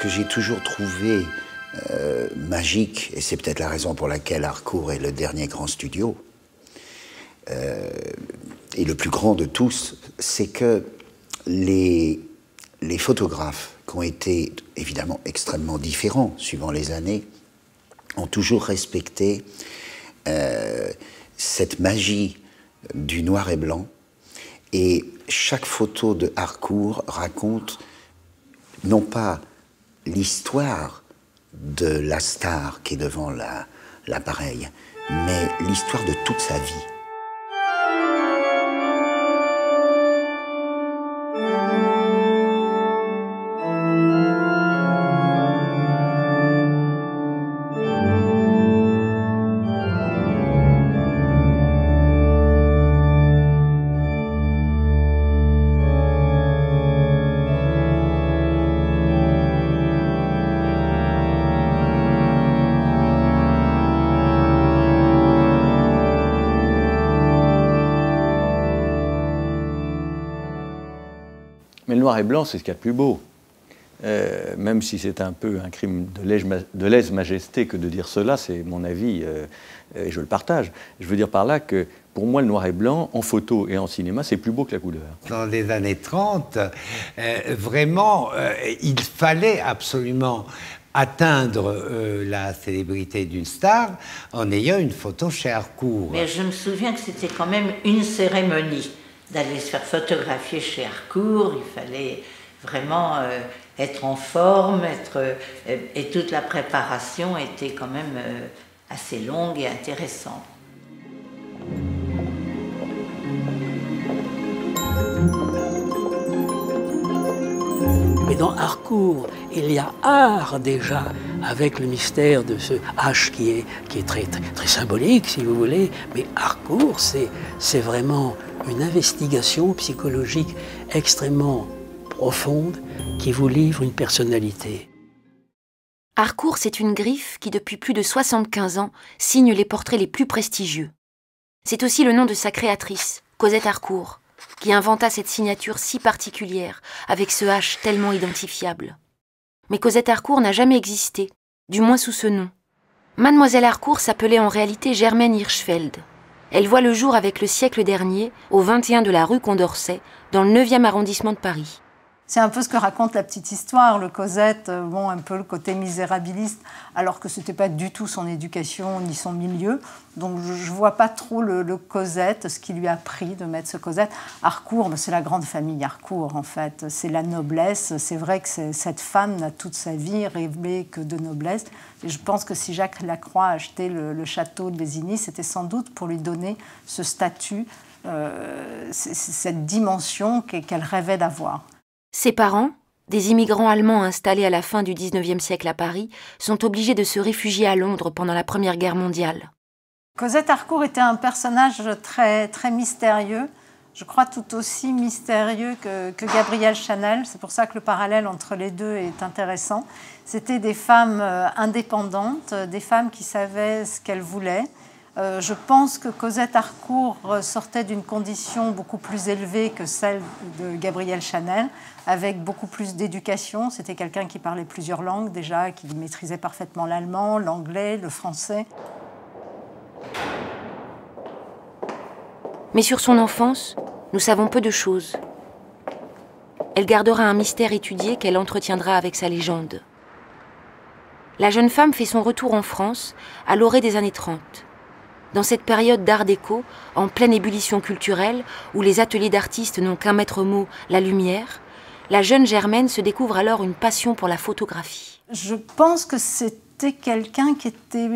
que j'ai toujours trouvé magique, et c'est peut-être la raison pour laquelle Harcourt est le dernier grand studio, et le plus grand de tous, c'est que les photographes, qui ont été évidemment extrêmement différents suivant les années, ont toujours respecté cette magie du noir et blanc. Et chaque photo de Harcourt raconte non pas l'histoire de la star qui est devant l'appareil, mais l'histoire de toute sa vie. Mais le noir et blanc, c'est ce qu'il y a de plus beau. Même si c'est un peu un crime de lèse-majesté que de dire cela, c'est mon avis, et je le partage. Je veux dire par là que, pour moi, le noir et blanc, en photo et en cinéma, c'est plus beau que la couleur. Dans les années 30, vraiment, il fallait absolument atteindre la célébrité d'une star en ayant une photo chez Harcourt. Mais je me souviens que c'était quand même une cérémonie d'aller se faire photographier chez Harcourt. Il fallait vraiment être en forme, et toute la préparation était quand même assez longue et intéressante. Mais dans Harcourt, il y a art déjà, avec le mystère de ce H qui est très symbolique, si vous voulez. Mais Harcourt, c'est vraiment une investigation psychologique extrêmement profonde qui vous livre une personnalité. Harcourt, c'est une griffe qui, depuis plus de 75 ans, signe les portraits les plus prestigieux. C'est aussi le nom de sa créatrice, Cosette Harcourt, qui inventa cette signature si particulière, avec ce H tellement identifiable. Mais Cosette Harcourt n'a jamais existé, du moins sous ce nom. Mademoiselle Harcourt s'appelait en réalité Germaine Hirschfeld. Elle voit le jour avec Le Siècle dernier, au 21 de la rue Condorcet, dans le 9e arrondissement de Paris. C'est un peu ce que raconte la petite histoire, le Cosette, bon, un peu le côté misérabiliste, alors que ce n'était pas du tout son éducation ni son milieu. Donc je ne vois pas trop le Cosette, ce qui lui a pris de mettre ce Cosette. Harcourt, c'est la grande famille Harcourt, en fait. C'est la noblesse. C'est vrai que cette femme n'a toute sa vie rêvé que de noblesse. Et je pense que si Jacques Lacroix a acheté le château de Lézigny, c'était sans doute pour lui donner ce statut, cette dimension qu'elle rêvait d'avoir. Ses parents, des immigrants allemands installés à la fin du XIXe siècle à Paris, sont obligés de se réfugier à Londres pendant la Première Guerre mondiale. Cosette Harcourt était un personnage très, très mystérieux, je crois tout aussi mystérieux que Gabrielle Chanel. C'est pour ça que le parallèle entre les deux est intéressant. C'était des femmes indépendantes, des femmes qui savaient ce qu'elles voulaient. Je pense que Cosette Harcourt sortait d'une condition beaucoup plus élevée que celle de Gabrielle Chanel, avec beaucoup plus d'éducation. C'était quelqu'un qui parlait plusieurs langues déjà, qui maîtrisait parfaitement l'allemand, l'anglais, le français. Mais sur son enfance, nous savons peu de choses. Elle gardera un mystère étudié qu'elle entretiendra avec sa légende. La jeune femme fait son retour en France à l'orée des années 30. Dans cette période d'art déco, en pleine ébullition culturelle, où les ateliers d'artistes n'ont qu'un maître mot, la lumière, la jeune Germaine se découvre alors une passion pour la photographie. Je pense que c'était quelqu'un qui était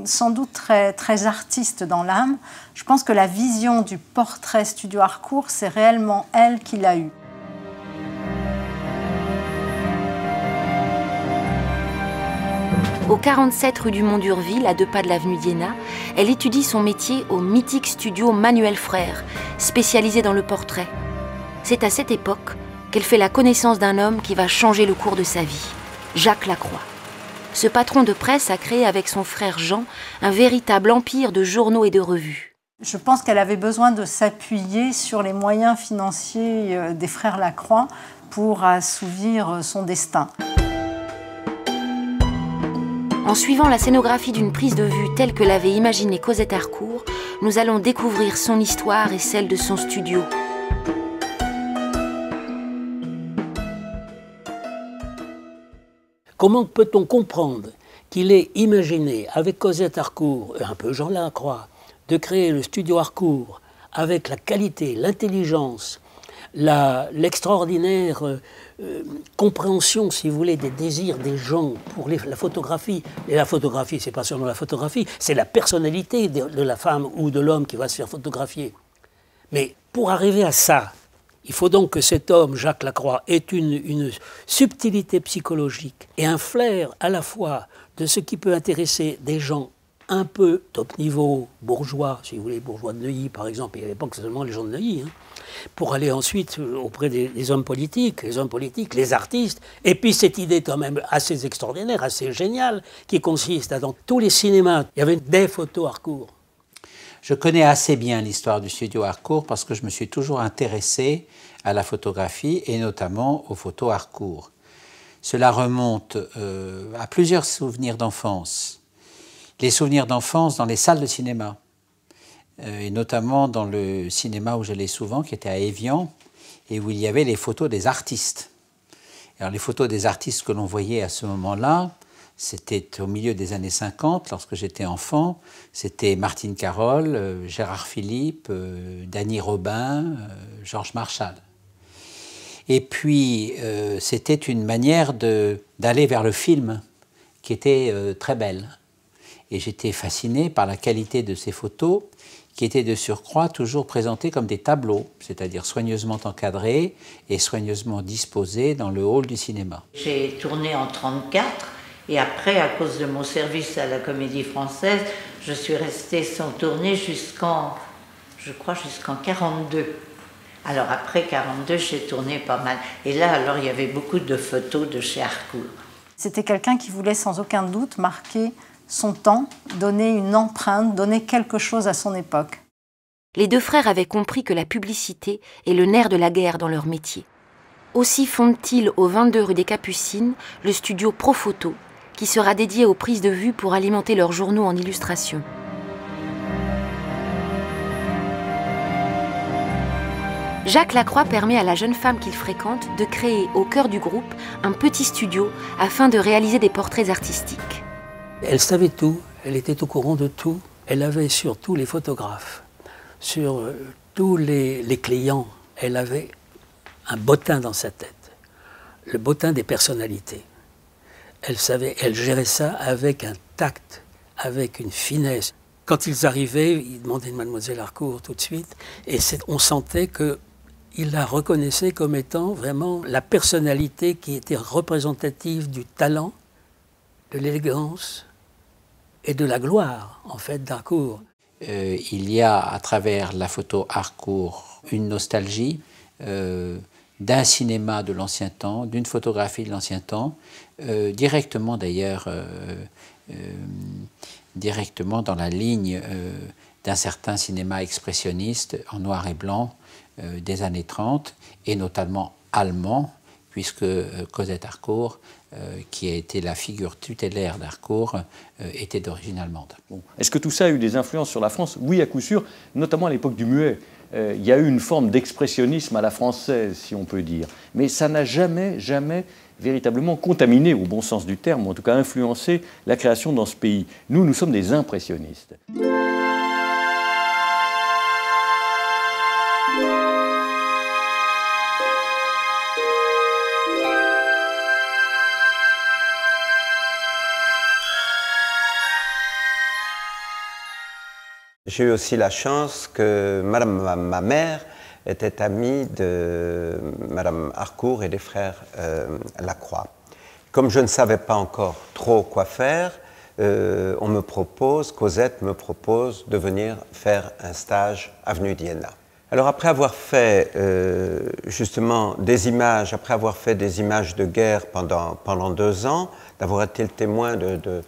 sans doute très, très artiste dans l'âme. Je pense que la vision du portrait studio Harcourt, c'est réellement elle qui l'a eue. Au 47 rue du Mont-d'Urville, à 2 pas de l'avenue d'Iéna, elle étudie son métier au mythique studio Manuel Frère, spécialisé dans le portrait. C'est à cette époque qu'elle fait la connaissance d'un homme qui va changer le cours de sa vie, Jacques Lacroix. Ce patron de presse a créé avec son frère Jean un véritable empire de journaux et de revues. Je pense qu'elle avait besoin de s'appuyer sur les moyens financiers des frères Lacroix pour assouvir son destin. En suivant la scénographie d'une prise de vue telle que l'avait imaginée Cosette Harcourt, nous allons découvrir son histoire et celle de son studio. Comment peut-on comprendre qu'il ait imaginé, avec Cosette Harcourt, et un peu Jean Lacroix, de créer le studio Harcourt avec la qualité, l'intelligence, l'extraordinaire compréhension, si vous voulez, des désirs des gens pour la photographie. Et la photographie, c'est pas seulement la photographie, c'est la personnalité de la femme ou de l'homme qui va se faire photographier. Mais pour arriver à ça, il faut donc que cet homme, Jacques Lacroix, ait une subtilité psychologique et un flair à la fois de ce qui peut intéresser des gens un peu top niveau, bourgeois, si vous voulez, bourgeois de Neuilly par exemple, et à l'époque seulement les gens de Neuilly, pour aller ensuite auprès des hommes politiques, les artistes, et puis cette idée quand même assez extraordinaire, assez géniale, qui consiste à, dans tous les cinémas, il y avait des photos Harcourt. Je connais assez bien l'histoire du studio Harcourt parce que je me suis toujours intéressé à la photographie et notamment aux photos Harcourt. Cela remonte à plusieurs souvenirs d'enfance. Les souvenirs d'enfance dans les salles de cinéma, et notamment dans le cinéma où j'allais souvent, qui était à Évian, et où il y avait les photos des artistes. Alors les photos des artistes que l'on voyait à ce moment-là, c'était au milieu des années 50, lorsque j'étais enfant, c'était Martine Carole, Gérard Philippe, Dany Robin, Georges Marchal. Et puis, c'était une manière d'aller vers le film, qui était très belle. Et j'étais fasciné par la qualité de ces photos, qui étaient de surcroît toujours présentées comme des tableaux, c'est-à-dire soigneusement encadrés et soigneusement disposés dans le hall du cinéma. J'ai tourné en 1934, et après, à cause de mon service à la Comédie Française, je suis restée sans tourner jusqu'en 1942. Alors après 1942, j'ai tourné pas mal. Et là, alors, il y avait beaucoup de photos de chez Harcourt. C'était quelqu'un qui voulait sans aucun doute marquer son temps, donner une empreinte, donner quelque chose à son époque. Les deux frères avaient compris que la publicité est le nerf de la guerre dans leur métier. Aussi fondent-ils au 22 rue des Capucines le studio Profoto, qui sera dédié aux prises de vue pour alimenter leurs journaux en illustration. Jacques Lacroix permet à la jeune femme qu'il fréquente de créer au cœur du groupe un petit studio afin de réaliser des portraits artistiques. Elle savait tout, elle était au courant de tout. Elle avait sur tous les photographes, sur tous les clients, elle avait un bottin dans sa tête, le bottin des personnalités. Elle gérait ça avec un tact, avec une finesse. Quand ils arrivaient, ils demandaient de Mademoiselle Harcourt tout de suite, et on sentait qu'il la reconnaissait comme étant vraiment la personnalité qui était représentative du talent, de l'élégance et de la gloire, en fait, d'Harcourt. Il y a, à travers la photo Harcourt, une nostalgie d'un cinéma de l'ancien temps, d'une photographie de l'ancien temps, directement d'ailleurs, directement dans la ligne d'un certain cinéma expressionniste en noir et blanc des années 30, et notamment allemand, puisque Cosette Harcourt, qui a été la figure tutélaire d'Harcourt, était d'origine allemande. Bon. Est-ce que tout ça a eu des influences sur la France? Oui, à coup sûr, notamment à l'époque du muet. Il y a eu une forme d'expressionnisme à la française, si on peut dire. Mais ça n'a jamais véritablement contaminé, au bon sens du terme, ou en tout cas influencé la création dans ce pays. Nous sommes des impressionnistes. J'ai eu aussi la chance que ma mère était amie de Madame Harcourt et des frères Lacroix. Comme je ne savais pas encore trop quoi faire, Cosette me propose de venir faire un stage avenue d'Iéna. Alors après avoir fait justement des images, après avoir fait des images de guerre pendant 2 ans, d'avoir été le témoin de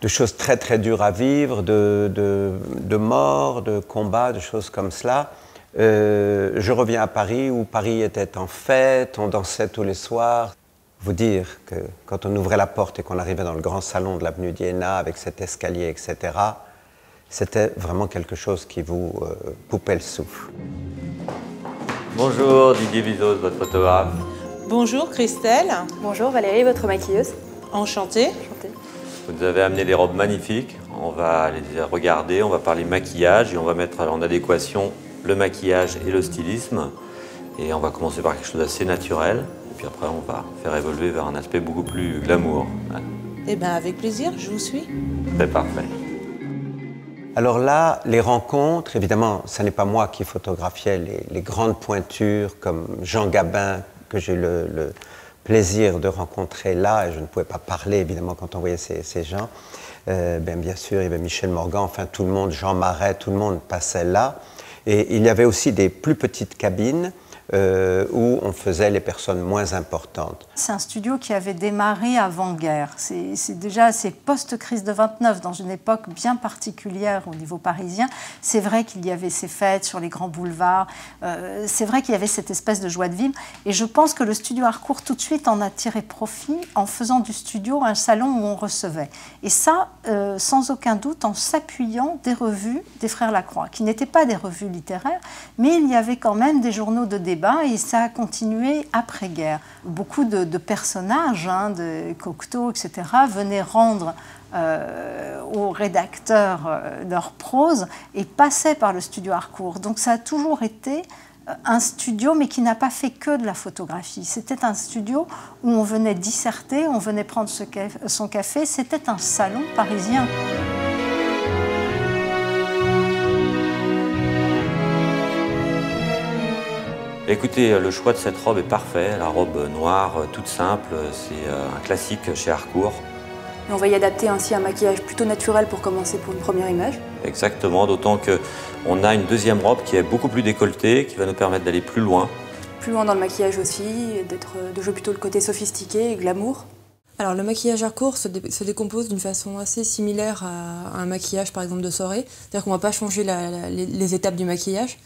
choses très très dures à vivre, de morts, de combats, de choses comme cela. Je reviens à Paris, où Paris était en fête, on dansait tous les soirs. vous dire que quand on ouvrait la porte et qu'on arrivait dans le grand salon de l'avenue d'Iéna avec cet escalier, etc., c'était vraiment quelque chose qui vous coupait le souffle. Bonjour, Didier Vizos, votre photographe. Bonjour, Christelle. Bonjour, Valérie, votre maquilleuse. Enchantée. Enchantée. Vous nous avez amené des robes magnifiques. On va les regarder, on va parler maquillage et on va mettre en adéquation le maquillage et le stylisme. Et on va commencer par quelque chose d'assez naturel. Et puis après, on va faire évoluer vers un aspect beaucoup plus glamour. Eh bien, avec plaisir, je vous suis. C'est parfait. Alors là, les rencontres, évidemment, ce n'est pas moi qui photographiais les grandes pointures comme Jean Gabin, que j'ai eu le plaisir de rencontrer là, et je ne pouvais pas parler, évidemment, quand on voyait ces gens. Bien sûr, il y avait Michel Morgan, enfin tout le monde, Jean Marais, tout le monde passait là. Et il y avait aussi des plus petites cabines où on faisait les personnes moins importantes. C'est un studio qui avait démarré avant-guerre. C'est post-crise de 29, dans une époque bien particulière au niveau parisien. C'est vrai qu'il y avait ces fêtes sur les grands boulevards. C'est vrai qu'il y avait cette espèce de joie de vivre. Et je pense que le studio Harcourt, tout de suite, en a tiré profit en faisant du studio un salon où on recevait. Et ça, sans aucun doute, en s'appuyant des revues des Frères Lacroix, qui n'étaient pas des revues littéraires, mais il y avait quand même des journaux de débat et ça a continué après-guerre. Beaucoup de personnages, de Cocteau, etc., venaient rendre aux rédacteurs leur prose et passaient par le studio Harcourt. Donc ça a toujours été un studio, mais qui n'a pas fait que de la photographie. C'était un studio où on venait disserter, on venait prendre son café. C'était un salon parisien. Écoutez, le choix de cette robe est parfait. La robe noire, toute simple, c'est un classique chez Harcourt. Et on va y adapter ainsi un maquillage plutôt naturel pour commencer pour une première image. Exactement, d'autant qu'on a une deuxième robe qui est beaucoup plus décolletée, qui va nous permettre d'aller plus loin. Plus loin dans le maquillage aussi, de jouer plutôt le côté sophistiqué et glamour. Alors le maquillage Harcourt se décompose d'une façon assez similaire à un maquillage par exemple de soirée. C'est-à-dire qu'on ne va pas changer les étapes du maquillage.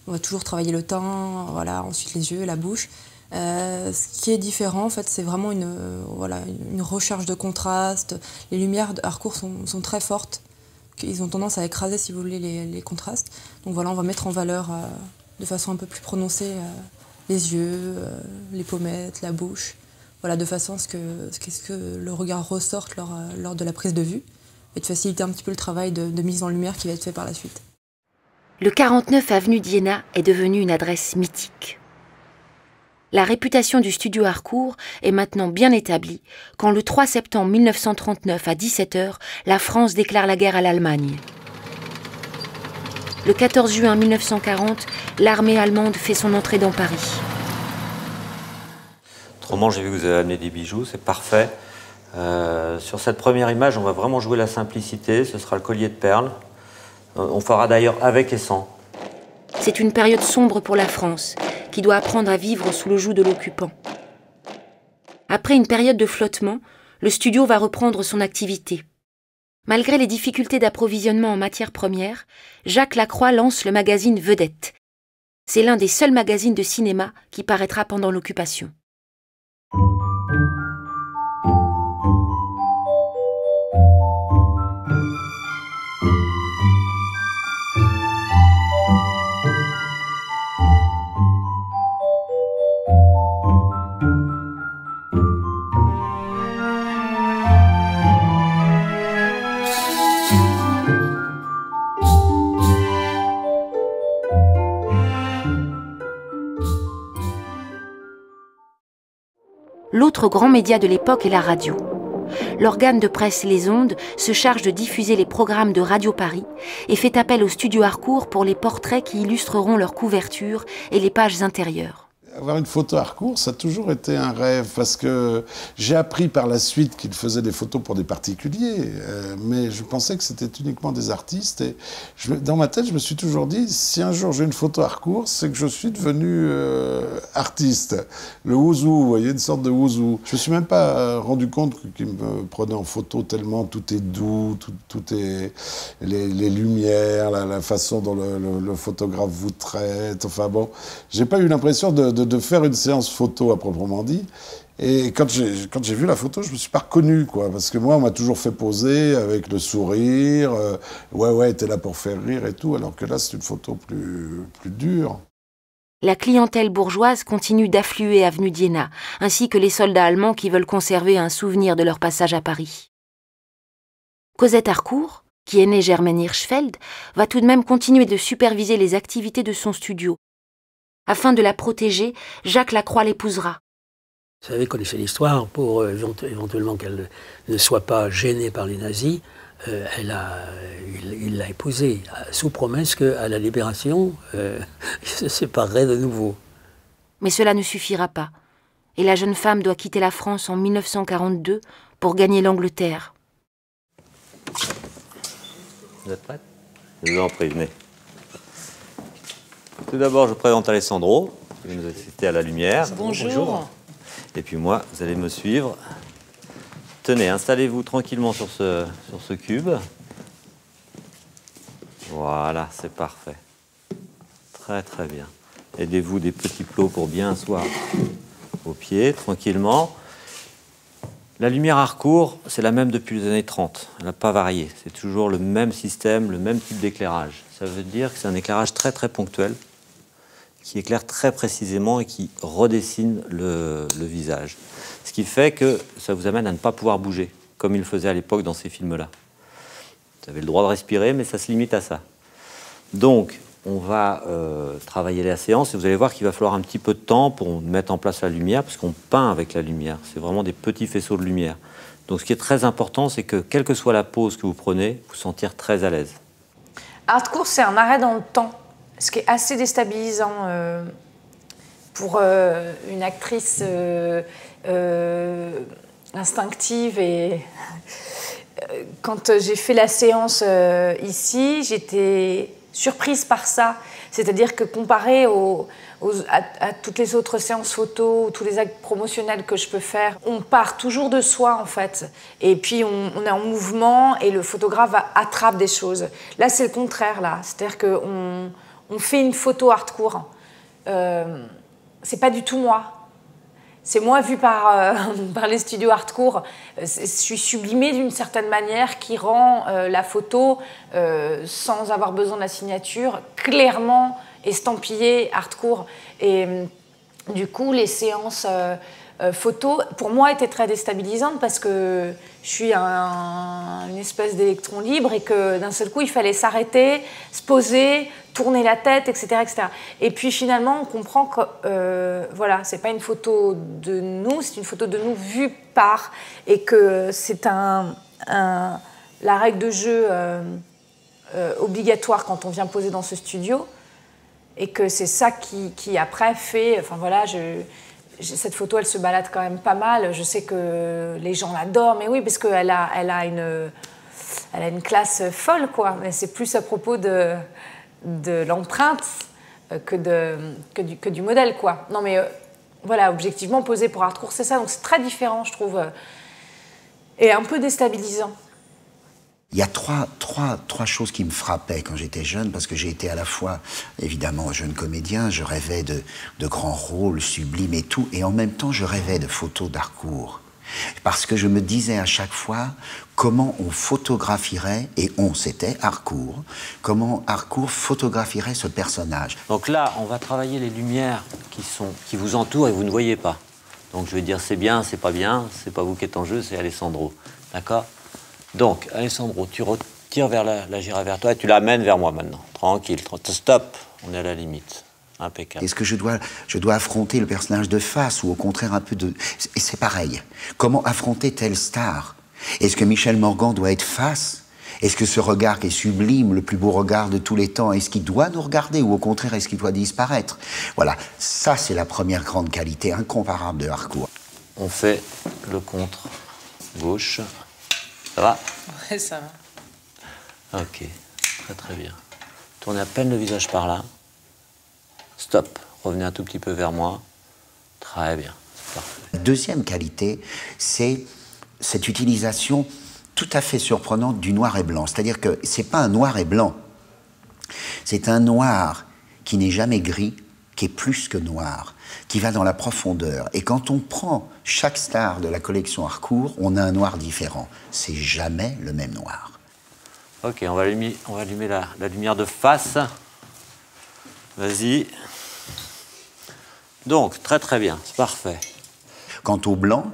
On va toujours travailler le teint, voilà, ensuite les yeux, la bouche. Ce qui est différent, en fait, c'est vraiment une recherche de contraste. Les lumières de Harcourt sont très fortes. Ils ont tendance à écraser, si vous voulez, les contrastes. Donc voilà, on va mettre en valeur de façon un peu plus prononcée les yeux, les pommettes, la bouche. Voilà, de façon à ce que le regard ressorte lors de la prise de vue et de faciliter un petit peu le travail de mise en lumière qui va être fait par la suite. Le 49 avenue d'Iéna est devenu une adresse mythique. La réputation du studio Harcourt est maintenant bien établie quand le 3 septembre 1939 à 17h, la France déclare la guerre à l'Allemagne. Le 14 juin 1940, l'armée allemande fait son entrée dans Paris. Autrement, j'ai vu que vous avez amené des bijoux, c'est parfait. Sur cette première image, on va vraiment jouer la simplicité, ce sera le collier de perles. On fera d'ailleurs avec et sans. C'est une période sombre pour la France, qui doit apprendre à vivre sous le joug de l'occupant. Après une période de flottement, le studio va reprendre son activité. Malgré les difficultés d'approvisionnement en matières premières, Jacques Lacroix lance le magazine Vedette. C'est l'un des seuls magazines de cinéma qui paraîtra pendant l'occupation. L'autre grand média de l'époque est la radio. L'organe de presse Les Ondes se charge de diffuser les programmes de Radio Paris et fait appel au studio Harcourt pour les portraits qui illustreront leur couverture et les pages intérieures. Avoir une photo Harcourt, ça a toujours été un rêve, parce que j'ai appris par la suite qu'il faisait des photos pour des particuliers, mais je pensais que c'était uniquement des artistes. Et dans ma tête, je me suis toujours dit, si un jour j'ai une photo Harcourt, c'est que je suis devenu artiste. Le ouzou, vous voyez, une sorte de ouzou. Je me suis même pas rendu compte qu'il me prenait en photo tellement tout est doux, tout est les lumières, la façon dont le photographe vous traite. Enfin bon, j'ai pas eu l'impression de de faire une séance photo à proprement dit. Et quand j'ai vu la photo, je me suis pas reconnu, quoi, parce que moi, on m'a toujours fait poser avec le sourire, ouais, t'es là pour faire rire et tout, alors que là, c'est une photo plus dure. La clientèle bourgeoise continue d'affluer avenue d'Iéna, ainsi que les soldats allemands qui veulent conserver un souvenir de leur passage à Paris. Cosette Harcourt, qui est née Germaine Hirschfeld, va tout de même continuer de superviser les activités de son studio. Afin de la protéger, Jacques Lacroix l'épousera. Vous savez, connaissez l'histoire, pour éventuellement qu'elle ne soit pas gênée par les nazis, il l'a épousée, sous promesse qu'à la Libération, il se séparerait de nouveau. Mais cela ne suffira pas, et la jeune femme doit quitter la France en 1942 pour gagner l'Angleterre. Vous êtes prête? Je vous en prie, venez. Tout d'abord, je présente Alessandro, qui va nous assister à la lumière. Bonjour. Et puis moi, vous allez me suivre. Tenez, installez-vous tranquillement sur ce cube. Voilà, c'est parfait. Très très bien. Aidez-vous des petits plots pour bien asseoir vos pieds, tranquillement. La lumière Harcourt, c'est la même depuis les années 30. Elle n'a pas varié. C'est toujours le même système, le même type d'éclairage. Ça veut dire que c'est un éclairage très très ponctuel, qui éclaire très précisément et qui redessine le visage. Ce qui fait que ça vous amène à ne pas pouvoir bouger, comme il faisait à l'époque dans ces films-là. Vous avez le droit de respirer, mais ça se limite à ça. Donc, on va travailler la séance et vous allez voir qu'il va falloir un petit peu de temps pour mettre en place la lumière, parce qu'on peint avec la lumière. C'est vraiment des petits faisceaux de lumière. Donc, ce qui est très important, c'est que, quelle que soit la pose que vous prenez, vous sentir très à l'aise. Harcourt, c'est un arrêt dans le temps. Ce qui est assez déstabilisant pour une actrice instinctive. Et quand j'ai fait la séance ici, j'étais surprise par ça. C'est-à-dire que comparé à toutes les autres séances photos, tous les actes promotionnels que je peux faire, on part toujours de soi en fait. Et puis on est en mouvement et le photographe attrape des choses. Là, c'est le contraire, là. C'est-à-dire qu'on fait une photo Harcourt. C'est pas du tout moi. C'est moi vu par les studios Harcourt. Je suis sublimée d'une certaine manière qui rend la photo, sans avoir besoin de la signature, clairement estampillée Harcourt. Et du coup, les séances photos, pour moi, étaient très déstabilisantes parce que je suis une espèce d'électron libre et que d'un seul coup, il fallait s'arrêter, se poser, tourner la tête, etc., etc. Et puis finalement, on comprend que voilà, c'est pas une photo de nous, c'est une photo de nous vue par, et que c'est la règle de jeu obligatoire quand on vient poser dans ce studio, et que c'est ça qui après fait, enfin voilà, cette photo, elle se balade quand même pas mal. Je sais que les gens l'adorent, mais oui, parce qu'elle a une classe folle, quoi. Mais c'est plus à propos de l'empreinte que du modèle, quoi. Non, mais voilà, objectivement, poser pour Harcourt, c'est ça. Donc c'est très différent, je trouve, et un peu déstabilisant. Il y a trois choses qui me frappaient quand j'étais jeune, parce que j'ai été à la fois, évidemment, jeune comédien, je rêvais de grands rôles sublimes et tout, et en même temps, je rêvais de photos d'Harcourt. Parce que je me disais à chaque fois comment on photographierait, et c'était Harcourt, comment Harcourt photographierait ce personnage. Donc là, on va travailler les lumières qui vous entourent et vous ne voyez pas. Donc je vais dire c'est bien, c'est pas vous qui êtes en jeu, c'est Alessandro. D'accord ? Donc, Alessandro, tu retires vers la girafe vers toi et tu l'amènes vers moi maintenant. Tranquille, stop, on est à la limite. Impeccable. Est-ce que je dois affronter le personnage de face ou au contraire un peu de... Et c'est pareil. Comment affronter telle star? Est-ce que Michel Morgan doit être face? Est-ce que ce regard qui est sublime, le plus beau regard de tous les temps, est-ce qu'il doit nous regarder ou au contraire est-ce qu'il doit disparaître? Voilà, ça c'est la première grande qualité incomparable de Harcourt. On fait le contre gauche. Ça va? Ouais, ça va. Ok, très très bien. Tournez à peine le visage par là. Stop, revenez un tout petit peu vers moi. Très bien, c'est parfait. La deuxième qualité, c'est cette utilisation tout à fait surprenante du noir et blanc. C'est-à-dire que c'est pas un noir et blanc. C'est un noir qui n'est jamais gris, qui est plus que noir, qui va dans la profondeur. Et quand on prend chaque star de la collection Harcourt, on a un noir différent. C'est jamais le même noir. Ok, on va allumer la lumière de face. Vas-y. Donc, très très bien, c'est parfait. Quant au blanc,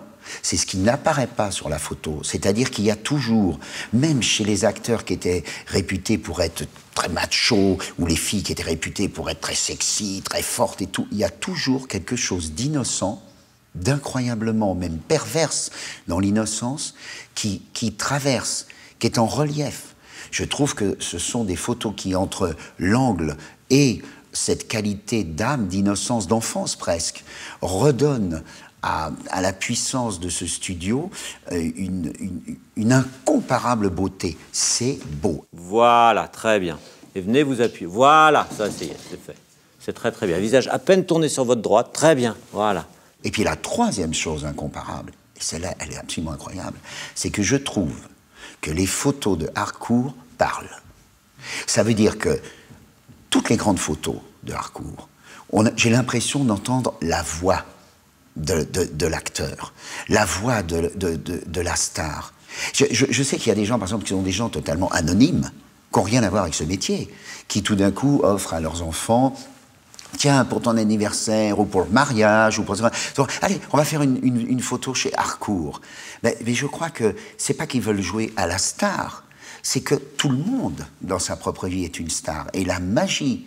c'est ce qui n'apparaît pas sur la photo. C'est-à-dire qu'il y a toujours, même chez les acteurs qui étaient réputés pour être très macho, ou les filles qui étaient réputées pour être très sexy, très fortes et tout, il y a toujours quelque chose d'innocent, d'incroyablement même perverse dans l'innocence, qui traverse, qui est en relief. Je trouve que ce sont des photos qui, entre l'angle et cette qualité d'âme, d'innocence, d'enfance presque, redonnent à la puissance de ce studio une incomparable beauté. C'est beau. Voilà, très bien. Et venez vous appuyer. Voilà, ça c'est fait. C'est très très bien. Visage à peine tourné sur votre droite. Très bien, voilà. Et puis la troisième chose incomparable, et celle-là, elle est absolument incroyable, c'est que je trouve que les photos de Harcourt parlent. Ça veut dire que toutes les grandes photos de Harcourt, j'ai l'impression d'entendre la voix de l'acteur, la voix de la star. Je sais qu'il y a des gens, par exemple, qui sont des gens totalement anonymes, qui n'ont rien à voir avec ce métier, qui tout d'un coup offrent à leurs enfants, tiens, pour ton anniversaire, ou pour le mariage, ou pour... Allez, on va faire une photo chez Harcourt. Mais je crois que c'est pas qu'ils veulent jouer à la star, c'est que tout le monde, dans sa propre vie, est une star. Et la magie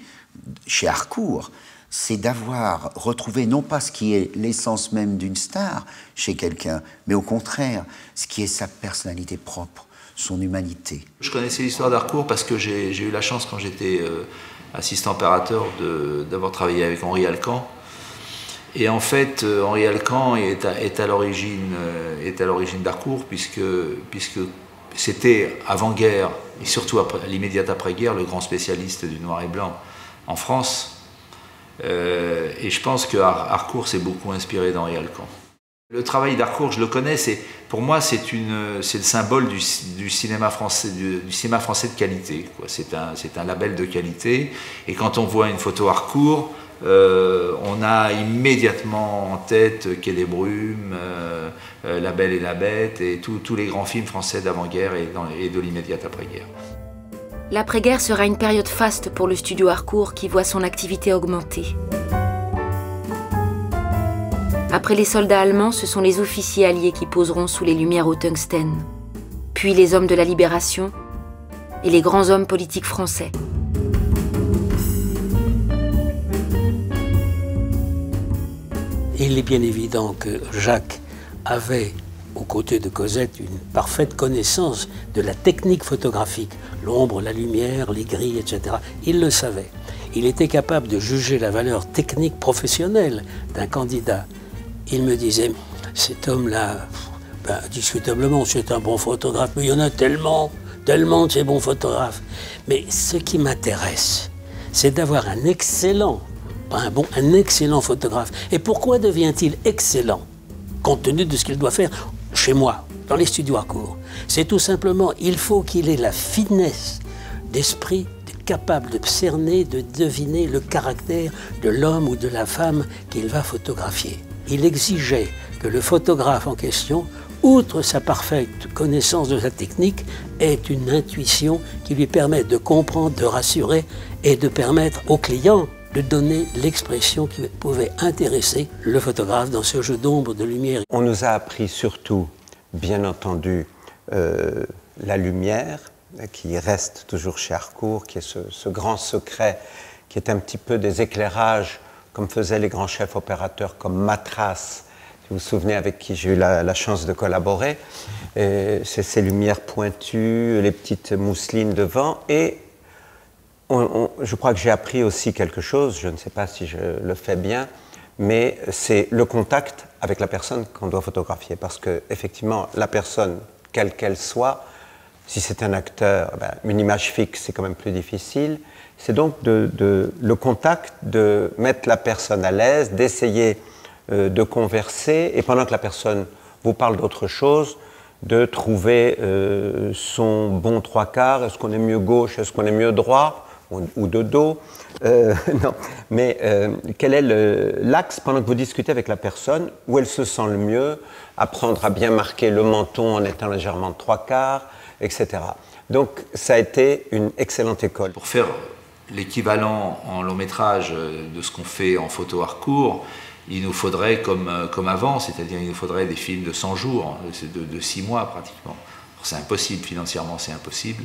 chez Harcourt, c'est d'avoir retrouvé non pas ce qui est l'essence même d'une star chez quelqu'un, mais au contraire, ce qui est sa personnalité propre, son humanité. Je connaissais l'histoire d'Harcourt parce que j'ai eu la chance, quand j'étais assistant opérateur, d'avoir travaillé avec Henri Alcan. Et en fait, Henri Alcan est à l'origine d'Harcourt, puisque c'était avant-guerre, et surtout à l'immédiate après-guerre, le grand spécialiste du noir et blanc en France. Et je pense que Harcourt s'est beaucoup inspiré d'Henri Alcan. Le travail d'Harcourt, je le connais, pour moi c'est le symbole du cinéma français, du cinéma français de qualité. C'est un label de qualité, et quand on voit une photo Harcourt, on a immédiatement en tête Quai des Brumes, La Belle et la Bête, et tous les grands films français d'avant-guerre et de l'immédiate après-guerre. L'après-guerre sera une période faste pour le studio Harcourt qui voit son activité augmenter. Après les soldats allemands, ce sont les officiers alliés qui poseront sous les lumières au tungstène, puis les hommes de la Libération et les grands hommes politiques français. Il est bien évident que Jacques avait, aux côtés de Cosette, une parfaite connaissance de la technique photographique, l'ombre, la lumière, les grilles, etc. Il le savait. Il était capable de juger la valeur technique professionnelle d'un candidat. Il me disait, cet homme-là, discutablement, c'est un bon photographe, mais il y en a tellement de ces bons photographes. Mais ce qui m'intéresse, c'est d'avoir un excellent, un excellent photographe. Et pourquoi devient-il excellent, compte tenu de ce qu'il doit faire chez moi, dans les studios Harcourt? C'est tout simplement, il faut qu'il ait la finesse d'esprit, capable de cerner, de deviner le caractère de l'homme ou de la femme qu'il va photographier. Il exigeait que le photographe en question, outre sa parfaite connaissance de sa technique, ait une intuition qui lui permette de comprendre, de rassurer et de permettre au client de donner l'expression qui pouvait intéresser le photographe dans ce jeu d'ombre, de lumière. On nous a appris surtout, bien entendu, la lumière, qui reste toujours chez Harcourt, qui est ce grand secret, qui est un petit peu des éclairages, comme faisaient les grands chefs opérateurs, comme Matras, si vous vous souvenez, avec qui j'ai eu la chance de collaborer. C'est ces lumières pointues, les petites mousselines devant, et je crois que j'ai appris aussi quelque chose, je ne sais pas si je le fais bien, mais c'est le contact avec la personne qu'on doit photographier, parce que effectivement, la personne, quelle qu'elle soit, si c'est un acteur, une image fixe, c'est quand même plus difficile. C'est donc le contact, de mettre la personne à l'aise, d'essayer de converser, et pendant que la personne vous parle d'autre chose, de trouver son bon trois quarts. Est-ce qu'on est mieux gauche, est-ce qu'on est mieux droit? ou de dos. Non, mais quel est l'axe, pendant que vous discutez avec la personne, où elle se sent le mieux, apprendre à bien marquer le menton en étant légèrement de 3/4, etc. Donc ça a été une excellente école. Pour faire l'équivalent en long métrage de ce qu'on fait en photo Harcourt, il nous faudrait, comme avant, c'est-à-dire il nous faudrait des films de 100 jours, de 6 mois pratiquement. C'est impossible, financièrement c'est impossible.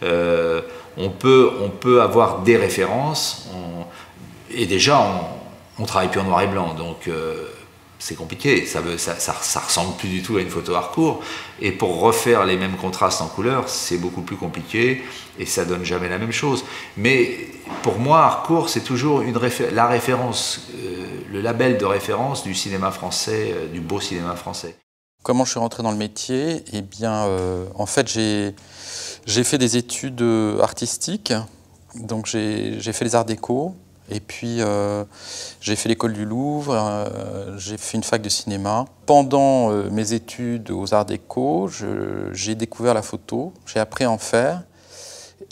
On peut avoir des références, et déjà on travaille plus en noir et blanc, donc c'est compliqué, ça ressemble plus du tout à une photo Harcourt, et pour refaire les mêmes contrastes en couleur, c'est beaucoup plus compliqué, et ça donne jamais la même chose. Mais pour moi, Harcourt, c'est toujours la référence, le label de référence du cinéma français, du beau cinéma français. Comment je suis rentré dans le métier? Eh bien, en fait, j'ai fait des études artistiques, donc j'ai fait les arts déco, et puis j'ai fait l'école du Louvre, j'ai fait une fac de cinéma. Pendant mes études aux arts déco, j'ai découvert la photo, j'ai appris à en faire,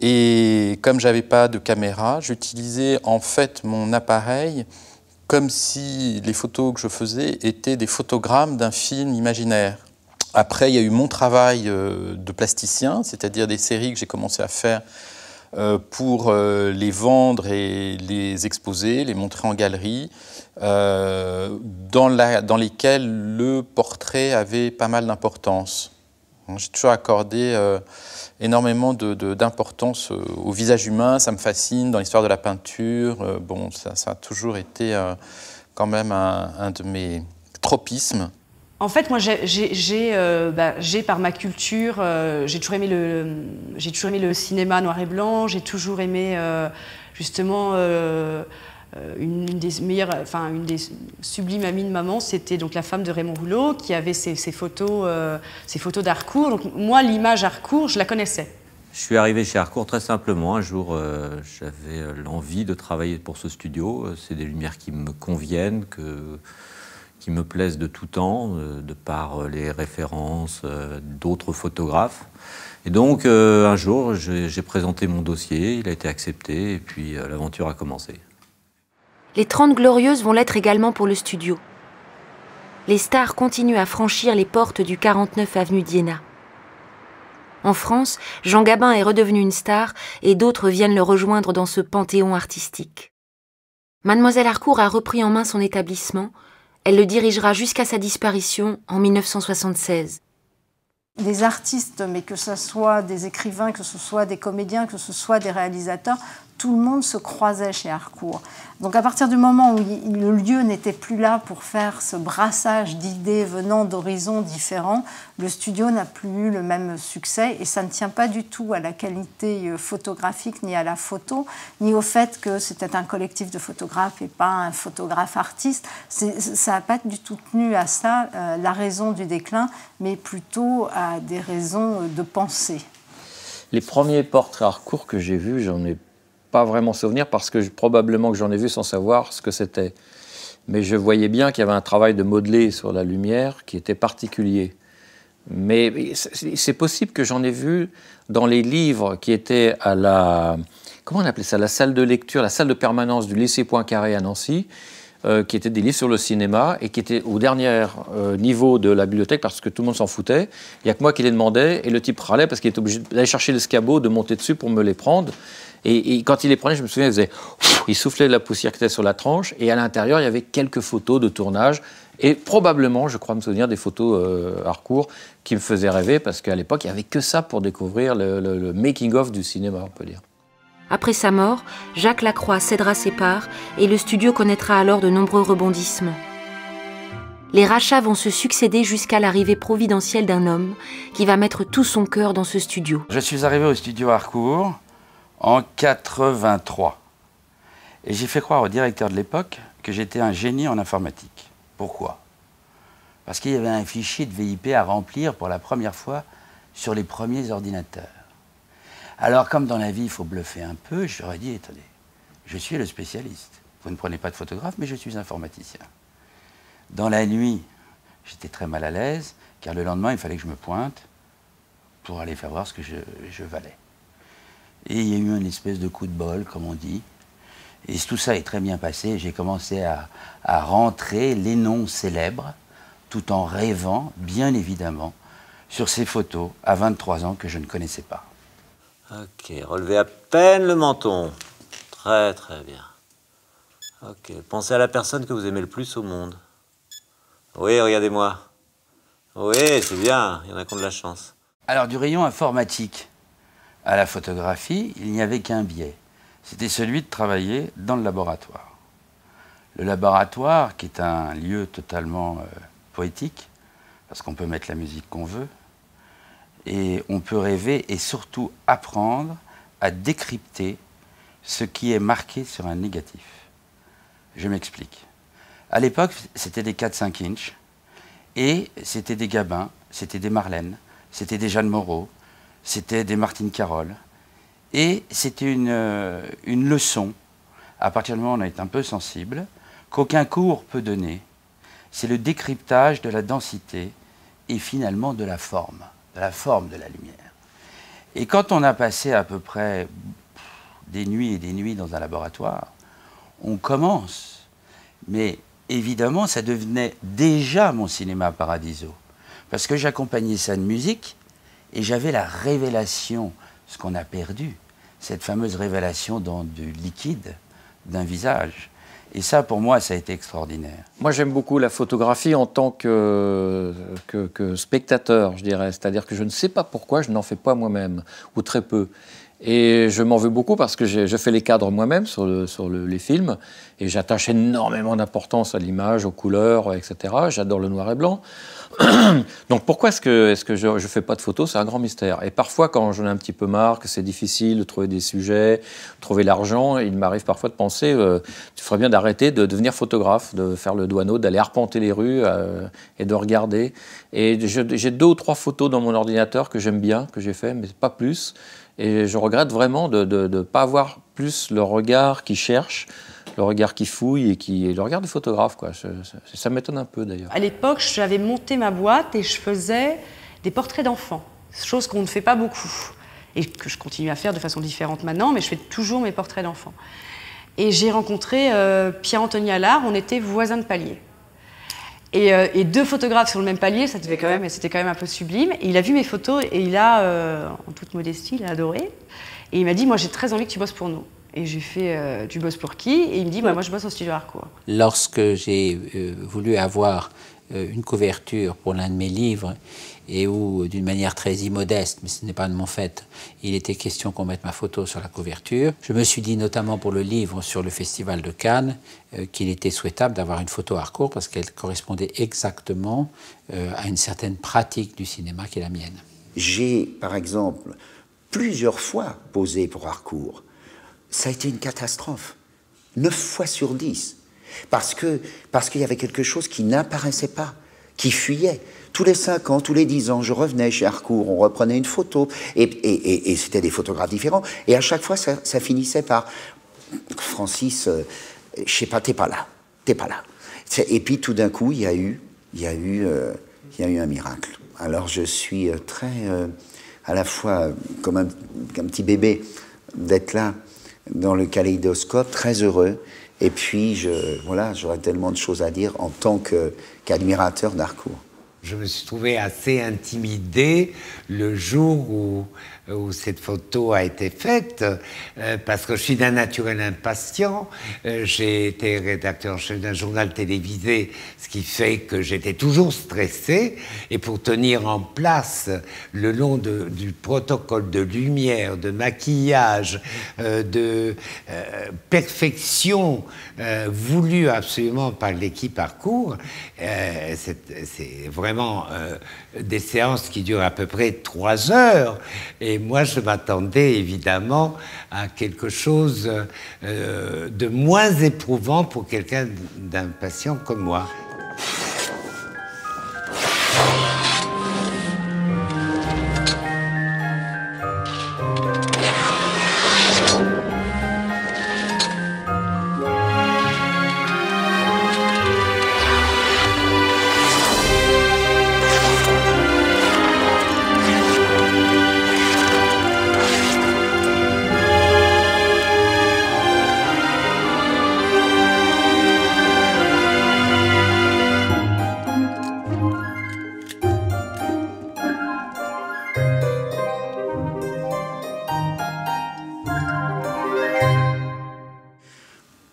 et comme j'avais pas de caméra, j'utilisais en fait mon appareil comme si les photos que je faisais étaient des photogrammes d'un film imaginaire. Après, il y a eu mon travail de plasticien, c'est-à-dire des séries que j'ai commencé à faire pour les vendre et les exposer, les montrer en galerie, dans lesquelles le portrait avait pas mal d'importance. J'ai toujours accordé énormément d'importance au visage humain, ça me fascine, dans l'histoire de la peinture. Bon, ça a toujours été quand même un de mes tropismes. En fait, moi, j'ai par ma culture, j'ai toujours aimé le cinéma noir et blanc, j'ai toujours aimé justement une des sublimes amies de maman, c'était donc la femme de Raymond Rouleau qui avait ses photos d'Harcourt. Donc moi, l'image Harcourt, je la connaissais. Je suis arrivé chez Harcourt très simplement. Un jour, j'avais l'envie de travailler pour ce studio. C'est des lumières qui me conviennent, qui me plaisent de tout temps, de par les références d'autres photographes. Et donc, un jour, j'ai présenté mon dossier, il a été accepté, et puis l'aventure a commencé. Les 30 Glorieuses vont l'être également pour le studio. Les stars continuent à franchir les portes du 49 avenue d'Iéna. En France, Jean Gabin est redevenu une star et d'autres viennent le rejoindre dans ce panthéon artistique. Mademoiselle Harcourt a repris en main son établissement. Elle le dirigera jusqu'à sa disparition en 1976. Des artistes, mais que ce soit des écrivains, que ce soit des comédiens, que ce soit des réalisateurs, tout le monde se croisait chez Harcourt. Donc à partir du moment où le lieu n'était plus là pour faire ce brassage d'idées venant d'horizons différents, le studio n'a plus eu le même succès, et ça ne tient pas du tout à la qualité photographique, ni à la photo, ni au fait que c'était un collectif de photographes et pas un photographe artiste. Ça n'a pas du tout tenu à ça, la raison du déclin, mais plutôt à des raisons de pensée. Les premiers portraits Harcourt que j'ai vus, j'en ai pas vraiment souvenir parce que probablement que j'en ai vu sans savoir ce que c'était. Mais je voyais bien qu'il y avait un travail de modelé sur la lumière qui était particulier. Mais c'est possible que j'en ai vu dans les livres qui étaient à la... Comment on appelait ça? La salle de lecture, la salle de permanence du lycée Poincaré à Nancy, qui étaient des livres sur le cinéma et qui étaient au dernier niveau de la bibliothèque parce que tout le monde s'en foutait. Il n'y a que moi qui les demandais et le type râlait parce qu'il était obligé d'aller chercher l'escabeau, de monter dessus pour me les prendre. Et quand il les prenait, je me souviens, il soufflait de la poussière qui était sur la tranche, et à l'intérieur, il y avait quelques photos de tournage, et probablement, je crois me souvenir, des photos Harcourt qui me faisaient rêver, parce qu'à l'époque, il n'y avait que ça pour découvrir le making-of du cinéma, on peut dire. Après sa mort, Jacques Lacroix cédera ses parts, et le studio connaîtra alors de nombreux rebondissements. Les rachats vont se succéder jusqu'à l'arrivée providentielle d'un homme qui va mettre tout son cœur dans ce studio. Je suis arrivé au studio Harcourt en 83. Et j'ai fait croire au directeur de l'époque que j'étais un génie en informatique. Pourquoi? Parce qu'il y avait un fichier de VIP à remplir pour la première fois sur les premiers ordinateurs. Alors, comme dans la vie, il faut bluffer un peu, je leur ai dit, attendez, je suis le spécialiste. Vous ne prenez pas de photographe, mais je suis informaticien. Dans la nuit, j'étais très mal à l'aise, car le lendemain, il fallait que je me pointe pour aller faire voir ce que je valais. Et il y a eu une espèce de coup de bol, comme on dit. Et tout ça est très bien passé. J'ai commencé à rentrer les noms célèbres, tout en rêvant, bien évidemment, sur ces photos à 23 ans que je ne connaissais pas. Ok, relevez à peine le menton. Très très bien. Ok, pensez à la personne que vous aimez le plus au monde. Oui, regardez-moi. Oui, c'est bien, il y en a qui ont de la chance. Alors, du rayon informatique à la photographie, il n'y avait qu'un biais. C'était celui de travailler dans le laboratoire. Le laboratoire, qui est un lieu totalement poétique, parce qu'on peut mettre la musique qu'on veut, et on peut rêver et surtout apprendre à décrypter ce qui est marqué sur un négatif. Je m'explique. À l'époque, c'était des 4-5 inches, et c'était des Gabin, c'était des Marlène, c'était des Jeanne Moreau, c'était des Martine Carole. Et c'était une leçon, à partir du moment où on est un peu sensible, qu'aucun cours peut donner. C'est le décryptage de la densité et finalement de la forme de la lumière. Et quand on a passé à peu près des nuits et des nuits dans un laboratoire, on commence. Mais évidemment, ça devenait déjà mon cinéma paradiso. Parce que j'accompagnais ça de musique et j'avais la révélation, ce qu'on a perdu, cette fameuse révélation dans du liquide, d'un visage. Et ça, pour moi, ça a été extraordinaire. Moi, j'aime beaucoup la photographie en tant que spectateur, je dirais. C'est-à-dire que je ne sais pas pourquoi je n'en fais pas moi-même, ou très peu. Et je m'en veux beaucoup parce que je fais les cadres moi-même sur les films, et j'attache énormément d'importance à l'image, aux couleurs, etc. J'adore le noir et blanc. Donc pourquoi est-ce que je ne fais pas de photos? C'est un grand mystère. Et parfois, quand j'en ai un petit peu marre, que c'est difficile de trouver des sujets, de trouver l'argent, il m'arrive parfois de penser tu ferais bien d'arrêter de devenir photographe, de faire le douaneau, d'aller arpenter les rues et de regarder. Et j'ai 2 ou 3 photos dans mon ordinateur que j'aime bien, que j'ai fait, mais pas plus. Et je regrette vraiment de ne pas avoir plus le regard qui cherche, le regard qui fouille et le regard du photographe, quoi. Ça m'étonne un peu d'ailleurs. À l'époque, j'avais monté ma boîte et je faisais des portraits d'enfants, chose qu'on ne fait pas beaucoup et que je continue à faire de façon différente maintenant, mais je fais toujours mes portraits d'enfants. Et j'ai rencontré Pierre-Anthony Allard, on était voisins de palier. Et 2 photographes sur le même palier, c'était quand même un peu sublime. Et il a vu mes photos et il a, en toute modestie, il a adoré. Et il m'a dit, moi j'ai très envie que tu bosses pour nous. Et j'ai fait, tu bosses pour qui? Et il me dit, moi je bosse au studio Harcourt. Lorsque j'ai voulu avoir une couverture pour l'un de mes livres, et où, d'une manière très immodeste, mais ce n'est pas de mon fait, il était question qu'on mette ma photo sur la couverture, je me suis dit, notamment pour le livre sur le Festival de Cannes, qu'il était souhaitable d'avoir une photo Harcourt parce qu'elle correspondait exactement à une certaine pratique du cinéma qui est la mienne. J'ai, par exemple, plusieurs fois posé pour Harcourt. Ça a été une catastrophe. 9 fois sur 10. Parce qu'il y avait quelque chose qui n'apparaissait pas, qui fuyait. Tous les 5 ans, tous les 10 ans, je revenais chez Harcourt, on reprenait une photo, et c'était des photographes différents. Et à chaque fois, ça finissait par « Francis, je sais pas, t'es pas là. Et puis tout d'un coup, il y a eu un miracle. Alors je suis très, à la fois comme un petit bébé d'être là dans le kaléidoscope, très heureux. Et puis, j'aurais tellement de choses à dire en tant qu'admirateur d'Harcourt. Je me suis trouvé assez intimidé le jour où cette photo a été faite, parce que je suis d'un naturel impatient. J'ai été rédacteur en chef d'un journal télévisé, ce qui fait que j'étais toujours stressé. Et pour tenir en place le long du protocole de lumière, de maquillage, de perfection voulue absolument par l'équipe Harcourt, c'est vraiment des séances qui durent à peu près 3 heures. Et moi, je m'attendais évidemment à quelque chose de moins éprouvant pour quelqu'un d'impatient comme moi.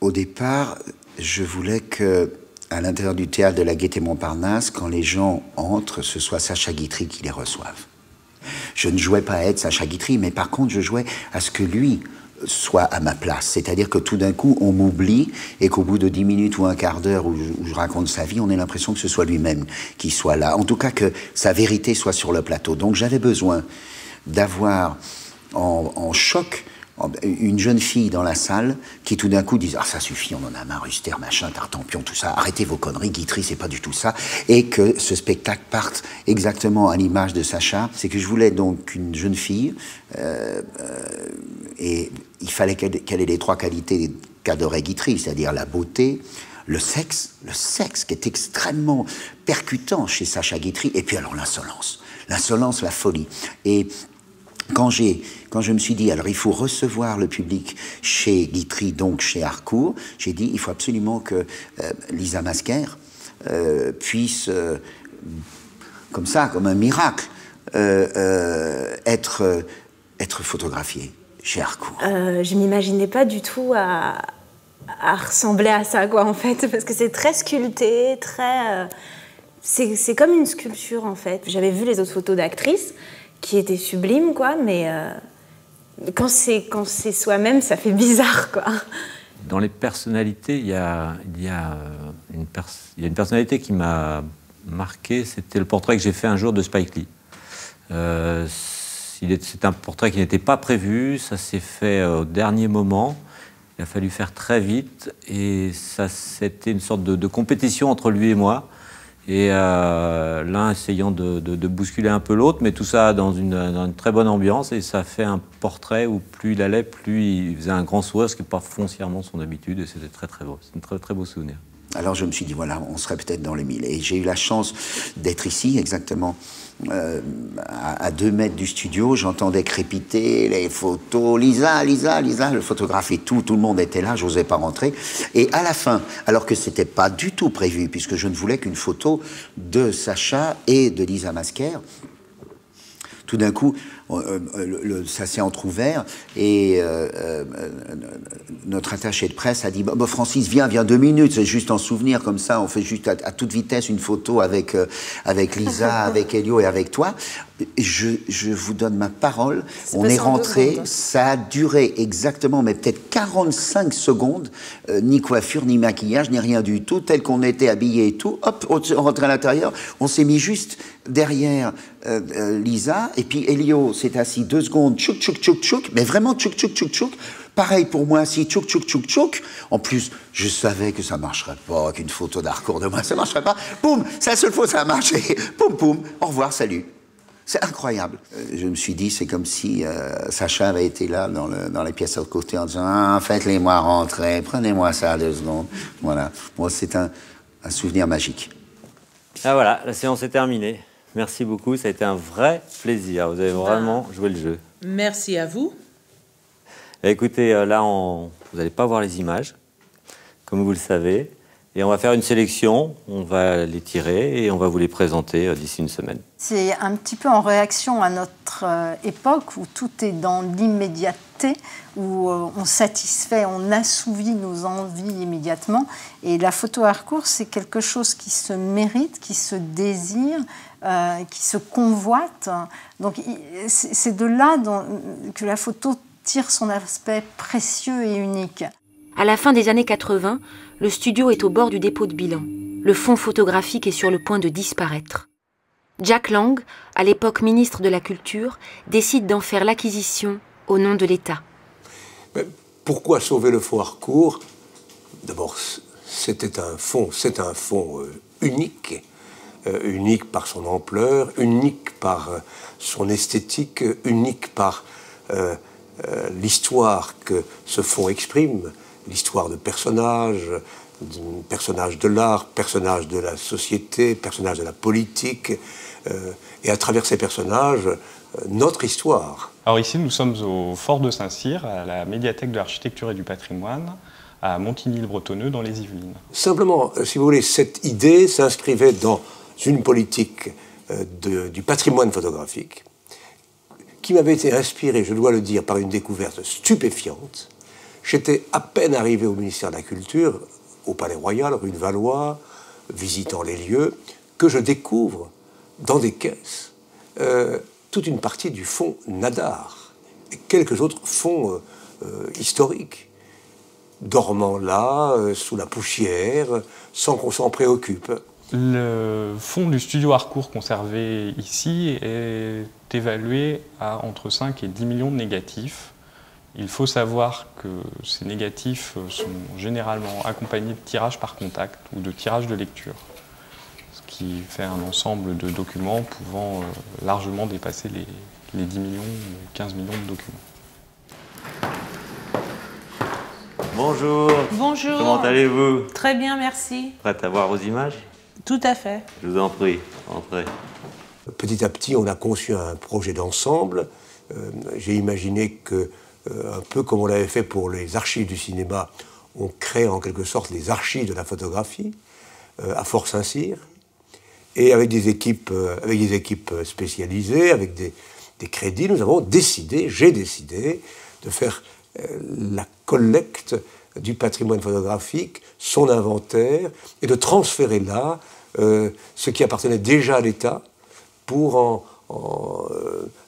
Au départ, je voulais que, à l'intérieur du théâtre de la Gaîté-Montparnasse, quand les gens entrent, ce soit Sacha Guitry qui les reçoive. Je ne jouais pas à être Sacha Guitry, mais par contre, je jouais à ce que lui soit à ma place. C'est-à-dire que tout d'un coup, on m'oublie et qu'au bout de 10 minutes ou un quart d'heure où je raconte sa vie, on ait l'impression que ce soit lui-même qui soit là. En tout cas, que sa vérité soit sur le plateau. Donc j'avais besoin d'avoir en choc une jeune fille dans la salle qui tout d'un coup disait « Ah, ça suffit, on en a marre, Huster, machin, Tartampion, tout ça, arrêtez vos conneries, Guitry, c'est pas du tout ça. » Et que ce spectacle parte exactement à l'image de Sacha. C'est que je voulais donc une jeune fille, et il fallait qu'elle ait les 3 qualités qu'adorait Guitry, c'est-à-dire la beauté, le sexe qui est extrêmement percutant chez Sacha Guitry, et puis alors l'insolence, la folie. Et quand je me suis dit, alors il faut recevoir le public chez Guitry, donc chez Harcourt, j'ai dit, il faut absolument que Lisa Masquer puisse, comme ça, comme un miracle, être photographiée chez Harcourt. Je m'imaginais pas du tout à ressembler à ça, quoi, en fait, parce que c'est très sculpté, très... c'est comme une sculpture, en fait. J'avais vu les autres photos d'actrices, qui était sublime, quoi, mais quand c'est soi-même, ça fait bizarre, quoi. Dans les personnalités, il y a une personnalité qui m'a marqué, c'était le portrait que j'ai fait un jour de Spike Lee. C'est un portrait qui n'était pas prévu, ça s'est fait au dernier moment, il a fallu faire très vite, et c'était une sorte de compétition entre lui et moi. Et l'un essayant de bousculer un peu l'autre, mais tout ça dans une très bonne ambiance, et ça fait un portrait où plus il allait, plus il faisait un grand sourire, ce qui n'est pas foncièrement son habitude, et c'était très très beau. C'est un très très beau souvenir. Alors je me suis dit, voilà, on serait peut-être dans les 1000. Et j'ai eu la chance d'être ici, exactement à 2 mètres du studio. J'entendais crépiter les photos. Lisa, le photographe et tout le monde était là, j'osais pas rentrer. Et à la fin, alors que c'était pas du tout prévu, puisque je ne voulais qu'une photo de Sacha et de Lisa Masquer, tout d'un coup, ça s'est entrouvert et notre attaché de presse a dit bah, Francis, viens 2 minutes, c'est juste en souvenir comme ça, on fait juste à toute vitesse une photo avec Lisa, avec Elio et avec toi. Je vous donne ma parole, on est rentré, ça a duré exactement, mais peut-être 45 secondes, ni coiffure, ni maquillage, ni rien du tout, tel qu'on était habillés et tout, hop, on rentrait à l'intérieur, on s'est mis juste derrière Lisa, et puis Elio s'est assis 2 secondes, tchouk, tchouk, tchouk, tchouk, mais vraiment tchouk, tchouk, tchouk, tchouk. Pareil pour moi, si tchouk, tchouk, tchouk, tchouk. En plus, je savais que ça marcherait pas, qu'une photo d'Harcourt de moi, ça marcherait pas. Boum, c'est la seule fois que ça a marché. Poum, poum, au revoir, salut. C'est incroyable. Je me suis dit, c'est comme si Sacha avait été là dans les pièces à côté en disant ah, faites-les-moi rentrer, prenez-moi ça 2 secondes. Voilà. Bon, c'est un souvenir magique. Ah voilà, la séance est terminée. Merci beaucoup, ça a été un vrai plaisir. Vous avez vraiment joué le jeu. Merci à vous. Écoutez, là, vous n'allez pas voir les images, comme vous le savez. Et on va faire une sélection, on va les tirer et on va vous les présenter d'ici une semaine. C'est un petit peu en réaction à notre époque où tout est dans l'immédiateté, où on satisfait, on assouvit nos envies immédiatement. Et la photo Harcourt, c'est quelque chose qui se mérite, qui se désire, qui se convoite. Donc c'est de là que la photo tire son aspect précieux et unique. À la fin des années 80, le studio est au bord du dépôt de bilan. Le fond photographique est sur le point de disparaître. Jack Lang, à l'époque ministre de la Culture, décide d'en faire l'acquisition au nom de l'État. Pourquoi sauver le fonds Harcourt? D'abord, c'est un fonds unique, unique par son ampleur, unique par son esthétique, unique par l'histoire que ce fonds exprime, l'histoire de personnages de l'art, personnages de la société, personnages de la politique, et à travers ces personnages, notre histoire. Alors ici, nous sommes au Fort de Saint-Cyr, à la médiathèque de l'architecture et du patrimoine, à Montigny-le-Bretonneux, dans les Yvelines. Simplement, si vous voulez, cette idée s'inscrivait dans une politique du patrimoine photographique qui m'avait été inspirée, je dois le dire, par une découverte stupéfiante. J'étais à peine arrivé au ministère de la Culture, au Palais Royal, rue de Valois, visitant les lieux, que je découvre dans des caisses toute une partie du fonds Nadar et quelques autres fonds historiques, dormant là, sous la poussière, sans qu'on s'en préoccupe. Le fonds du studio Harcourt conservé ici est évalué à entre 5 et 10 millions de négatifs. Il faut savoir que ces négatifs sont généralement accompagnés de tirages par contact ou de tirages de lecture, ce qui fait un ensemble de documents pouvant largement dépasser les 10 millions ou 15 millions de documents. Bonjour. Bonjour. Comment allez-vous? Très bien, merci. Prête à voir vos images? Tout à fait. Je vous en prie, entrez. Petit à petit, on a conçu un projet d'ensemble. J'ai imaginé que, un peu comme on l'avait fait pour les archives du cinéma, on crée en quelque sorte les archives de la photographie à Fort-Saint-Cyr, et avec des équipes spécialisées, avec des crédits, nous avons décidé, j'ai décidé, de faire la collecte du patrimoine photographique, son inventaire, et de transférer là ce qui appartenait déjà à l'État pour en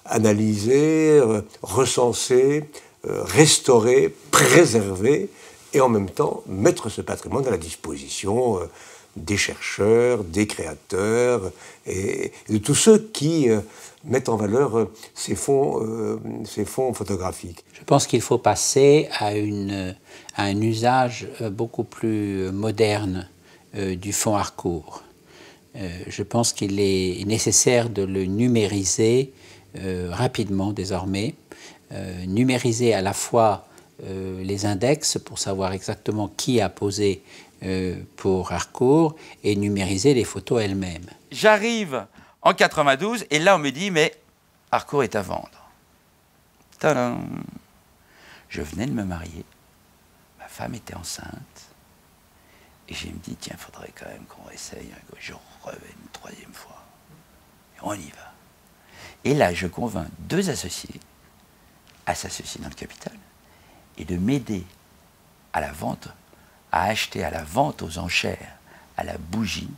analyser, recenser, restaurer, préserver, et en même temps mettre ce patrimoine à la disposition des chercheurs, des créateurs, et de tous ceux qui mettent en valeur ces fonds photographiques. Je pense qu'il faut passer à un usage beaucoup plus moderne du fonds Harcourt. Je pense qu'il est nécessaire de le numériser rapidement désormais, numériser à la fois les index pour savoir exactement qui a posé pour Harcourt et numériser les photos elles-mêmes. J'arrive en 92 et là on me dit mais Harcourt est à vendre. Tadam! Je venais de me marier, ma femme était enceinte et je me dis tiens, il faudrait quand même qu'on essaye, je reviens une troisième fois. Et on y va. Et là je convainc deux associés à s'associer dans le capital et de m'aider à la vente, à acheter à la vente aux enchères, à la bougie,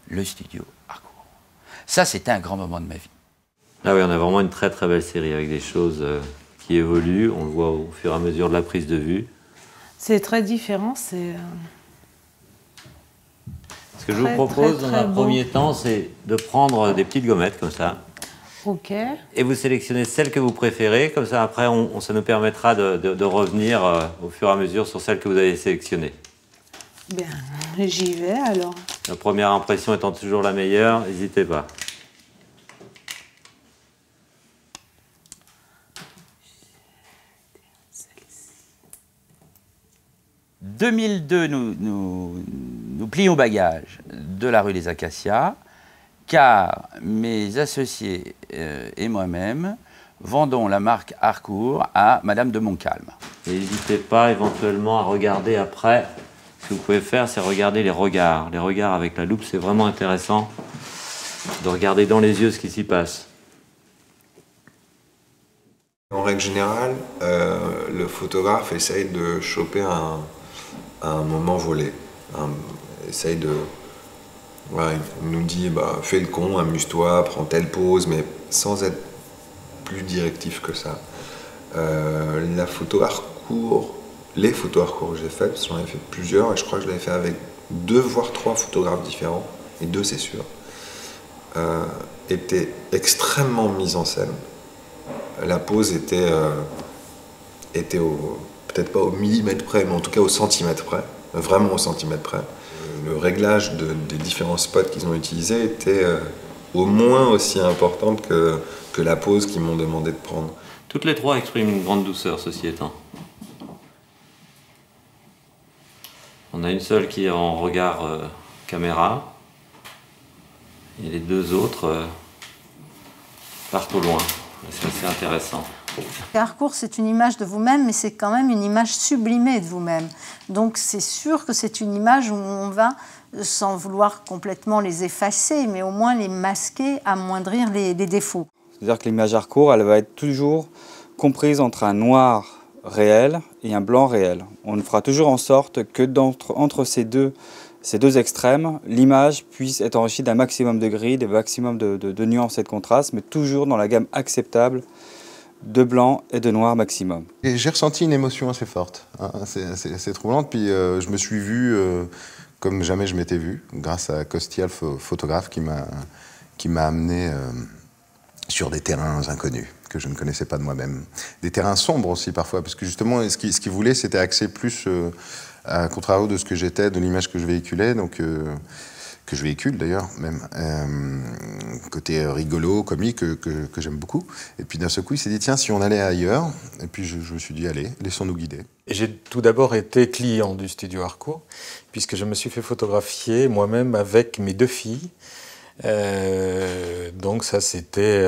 le studio Harcourt. Ça, c'était un grand moment de ma vie. Ah oui, on a vraiment une très très belle série avec des choses qui évoluent. On le voit au fur et à mesure de la prise de vue. C'est très différent, c'est... Ce que je vous propose dans un premier temps, c'est de prendre des petites gommettes comme ça. Ok. Et vous sélectionnez celle que vous préférez. Comme ça, après, ça nous permettra de revenir au fur et à mesure sur celle que vous avez sélectionnée. Bien, j'y vais alors. La première impression étant toujours la meilleure, n'hésitez pas. En 2002, nous plions bagages de la rue des Acacias, car mes associés et moi-même vendons la marque Harcourt à Madame de Montcalm. N'hésitez pas éventuellement à regarder après. Ce que vous pouvez faire, c'est regarder les regards. Les regards avec la loupe, c'est vraiment intéressant de regarder dans les yeux ce qui s'y passe. En règle générale, le photographe essaye de choper un moment volé. Essaye de... Voilà, il nous dit fais le con, amuse-toi, prends telle pose, mais sans être plus directif que ça. La photo Harcourt, les photos Harcourt que j'ai faites, parce que j'en ai fait plusieurs, et je crois que je l'avais fait avec 2 voire 3 photographes différents, et 2 c'est sûr, étaient extrêmement mises en scène. La pose était peut-être pas au millimètre près, mais en tout cas au centimètre près, vraiment au centimètre près. Le réglage des différents spots qu'ils ont utilisés était au moins aussi importante que la pose qu'ils m'ont demandé de prendre. Toutes les 3 expriment une grande douceur, ceci étant. On a une seule qui est en regard caméra, et les 2 autres partent au loin. C'est assez intéressant. Harcourt, c'est une image de vous-même, mais c'est quand même une image sublimée de vous-même. Donc c'est sûr que c'est une image où on va, sans vouloir complètement les effacer, mais au moins les masquer, amoindrir les défauts. C'est-à-dire que l'image Harcourt, elle va être toujours comprise entre un noir réel et un blanc réel. On fera toujours en sorte que entre ces deux extrêmes, l'image puisse être enrichie d'un maximum de gris, d'un maximum de nuances et de contrastes, mais toujours dans la gamme acceptable de blanc et de noir maximum. J'ai ressenti une émotion assez forte, hein, c'est troublant, puis je me suis vu comme jamais je m'étais vu, grâce à Costial, photographe, qui m'a amené sur des terrains inconnus, que je ne connaissais pas de moi-même. Des terrains sombres aussi parfois, parce que justement, ce qu'il voulait, c'était axer plus à contrario de ce que j'étais, de l'image que je véhiculais, donc que je véhicule d'ailleurs même, côté rigolo, comique, que j'aime beaucoup. Et puis d'un seul coup, il s'est dit, tiens, si on allait ailleurs, et puis je me suis dit, allez, laissons-nous guider. J'ai tout d'abord été client du studio Harcourt, puisque je me suis fait photographier moi-même avec mes 2 filles. Donc ça, c'était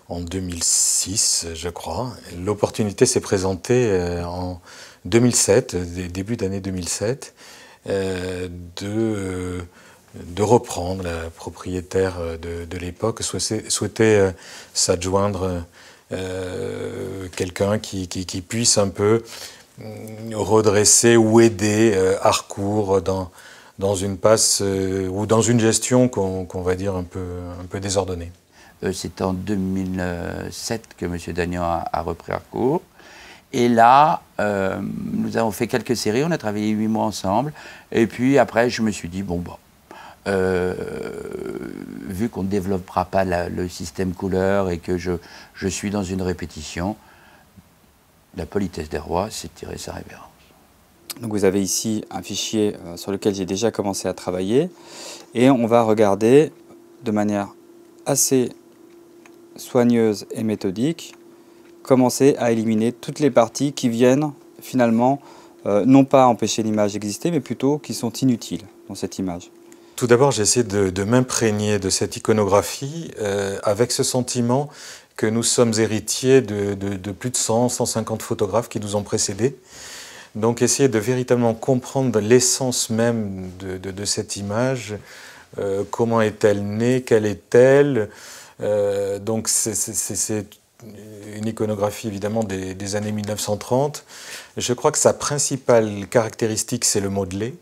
en 2006, je crois. L'opportunité s'est présentée en 2007, début d'année 2007, de reprendre. La propriétaire de l'époque souhaitait s'adjoindre quelqu'un qui puisse un peu redresser ou aider Harcourt dans une passe ou dans une gestion qu'on va dire un peu désordonnée. C'est en 2007 que M. Dagnan a repris Harcourt. Et là, nous avons fait quelques séries, on a travaillé 8 mois ensemble. Et puis après, je me suis dit, bon, vu qu'on ne développera pas le système couleur et que je suis dans une répétition, la politesse des rois, c'est tirer sa révérence. Donc vous avez ici un fichier sur lequel j'ai déjà commencé à travailler. Et on va regarder de manière assez soigneuse et méthodique, commencer à éliminer toutes les parties qui viennent finalement non pas empêcher l'image d'exister, mais plutôt qui sont inutiles dans cette image. Tout d'abord, j'ai essayé de m'imprégner de cette iconographie avec ce sentiment que nous sommes héritiers de plus de 100, 150 photographes qui nous ont précédés. Donc essayer de véritablement comprendre l'essence même de cette image, comment est-elle née, quelle est-elle. Donc c'est une iconographie évidemment des années 1930. Je crois que sa principale caractéristique, c'est le modelé.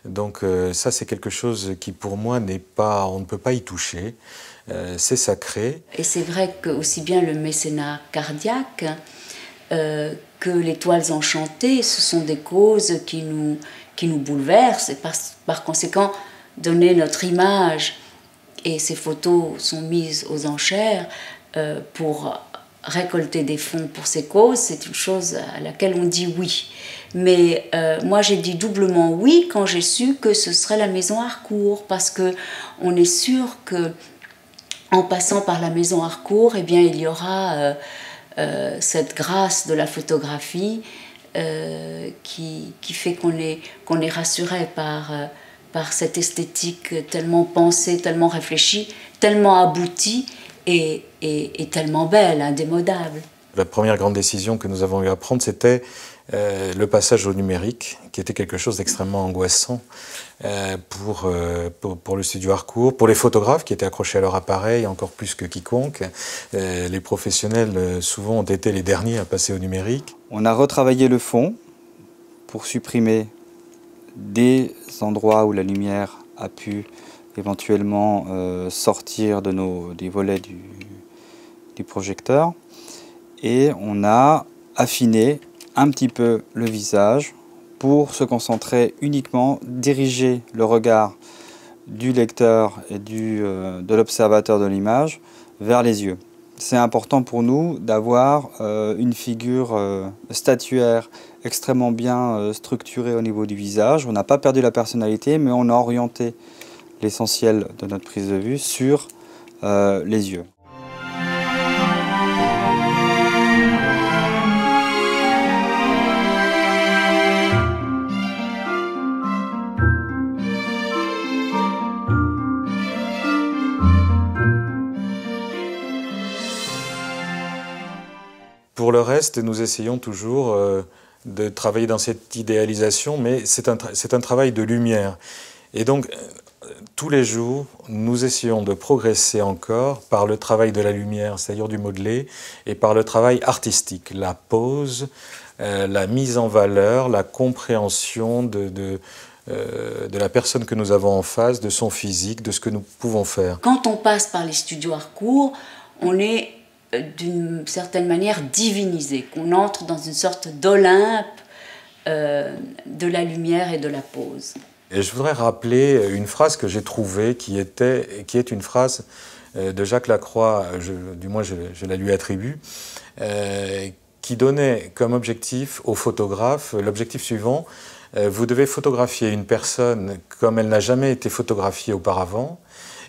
Donc ça, c'est quelque chose qui pour moi n'est pas, on ne peut pas y toucher. C'est sacré. Et c'est vrai que aussi bien le mécénat cardiaque que les toiles enchantées, ce sont des causes qui nous bouleversent. Et par conséquent, donner notre image, et ces photos sont mises aux enchères pour récolter des fonds pour ces causes, c'est une chose à laquelle on dit oui. Mais moi j'ai dit doublement oui quand j'ai su que ce serait la maison Harcourt, parce qu'on est sûr que en passant par la maison Harcourt, eh bien, il y aura cette grâce de la photographie qui fait qu'on est rassuré par cette esthétique tellement pensée, tellement réfléchie, tellement aboutie et tellement belle, indémodable. La première grande décision que nous avons eu à prendre, c'était le passage au numérique, qui était quelque chose d'extrêmement angoissant pour le studio Harcourt, pour les photographes qui étaient accrochés à leur appareil, encore plus que quiconque. Les professionnels, souvent, ont été les derniers à passer au numérique. On a retravaillé le fond pour supprimer des endroits où la lumière a pu éventuellement sortir des volets du projecteur. Et on a affiné un petit peu le visage pour se concentrer uniquement, diriger le regard du lecteur et de l'observateur de l'image vers les yeux. C'est important pour nous d'avoir une figure statuaire extrêmement bien structurée au niveau du visage. On n'a pas perdu la personnalité, mais on a orienté l'essentiel de notre prise de vue sur les yeux. Pour le reste, nous essayons toujours de travailler dans cette idéalisation, mais c'est un travail de lumière. Et donc, tous les jours, nous essayons de progresser encore par le travail de la lumière, c'est-à-dire du modelé, et par le travail artistique, la pose, la mise en valeur, la compréhension de la personne que nous avons en face, de son physique, de ce que nous pouvons faire. Quand on passe par les studios Harcourt, on est d'une certaine manière divinisé, qu'on entre dans une sorte d'Olympe de la lumière et de la pose. Et je voudrais rappeler une phrase que j'ai trouvée, qui est une phrase de Jacques Lacroix, du moins je la lui attribue, qui donnait comme objectif aux photographes l'objectif suivant: vous devez photographier une personne comme elle n'a jamais été photographiée auparavant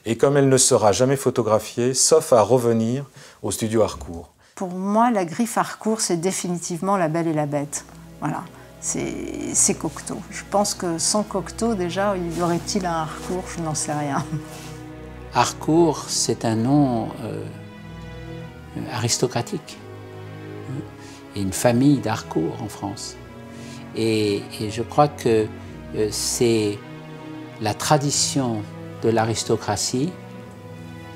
et comme elle ne sera jamais photographiée, sauf à revenir au studio Harcourt. Pour moi, la griffe Harcourt, c'est définitivement La Belle et la Bête. Voilà, c'est Cocteau. Je pense que sans Cocteau, déjà, y aurait-il un Harcourt? Je n'en sais rien. Harcourt, c'est un nom aristocratique. Il y a une famille d'Harcourt en France. Et je crois que c'est la tradition de l'aristocratie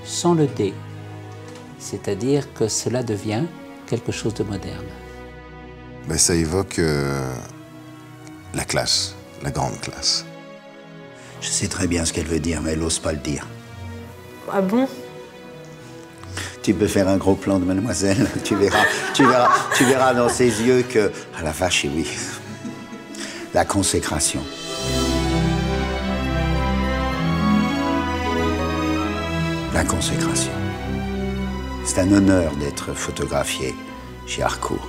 sans le D. C'est-à-dire que cela devient quelque chose de moderne. Ben, ça évoque la classe, la grande classe. Je sais très bien ce qu'elle veut dire, mais elle n'ose pas le dire. Ah bon? Tu peux faire un gros plan de mademoiselle, tu verras dans ses yeux que... Ah la vache, oui. La consécration. La consécration. C'est un honneur d'être photographié chez Harcourt.